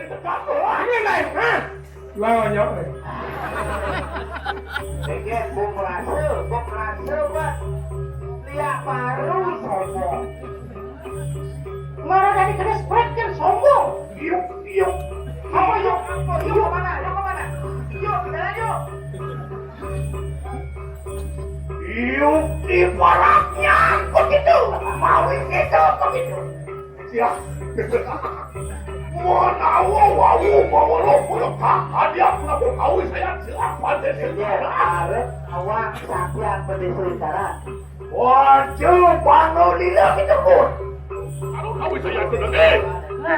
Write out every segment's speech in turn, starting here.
Ini lain, ha? Lawan nyok. Deket bung berhasil buat lihat baru sombong. Mana dari kena sprek kan sombong. Yuk. Apa yuk? Yuk kemana? Yuk, jalan yuk. Yuk di baraknya, begitu. Mau itu, begitu. Siap. Mau lo dia pun tahu saya siapa deh. Awak sapian berdiri cara. Waduh, bangun lila kita pun. Kalau tahu saya sudah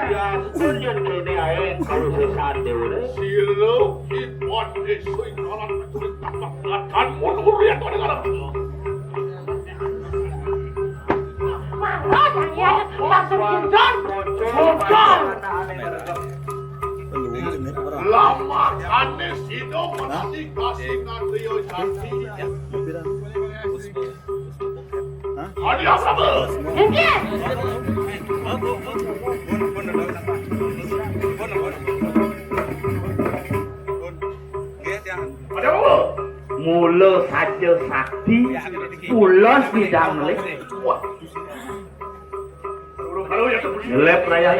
ya, sudah kini air kalau sesaat dewa. Silo ikut disuai kalan akan mundur ya tuan negara. Mana dia langsung mundur. Lama aneh sido masih kasih Rio Sakti. Ada apa? Enggak. Ada apa? Mula saja sakti, pulas bidang lek. Lep raya.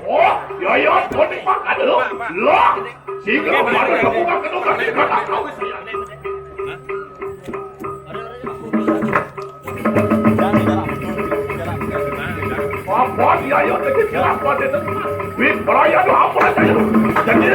Oh, ya, konek makan dulu. Loh, sehingga baru kebuka keduka kata kau saya. Apa dia yang terkejut apa itu? Wih, raya tu apa saja? Jadi.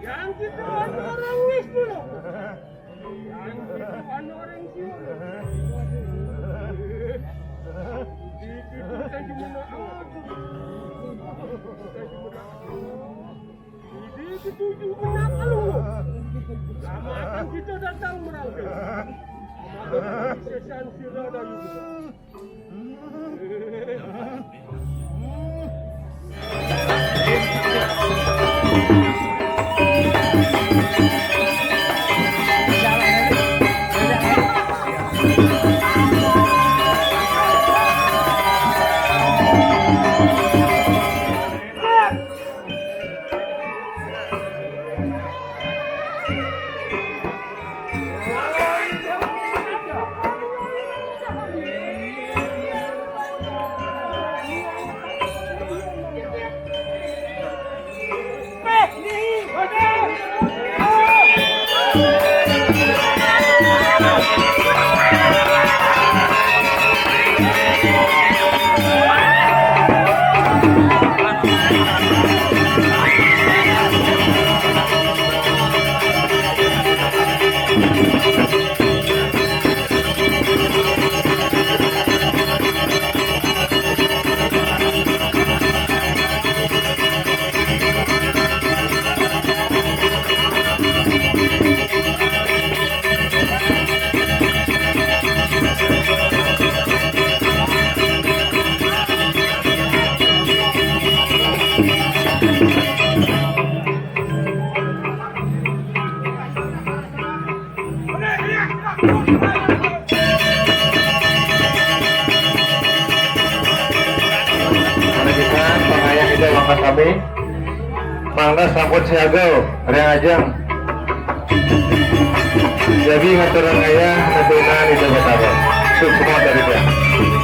Yang kita orang wis dulu. Yang kita orang siul. Kita gimana aku? Ini setuju kenapa lu? Lama akan kita datang merangkai. Sesan sirah dan kami mangga sampun siaga reajang jadi ngaturan ayah natuna di Jawa Barat semua dari dia.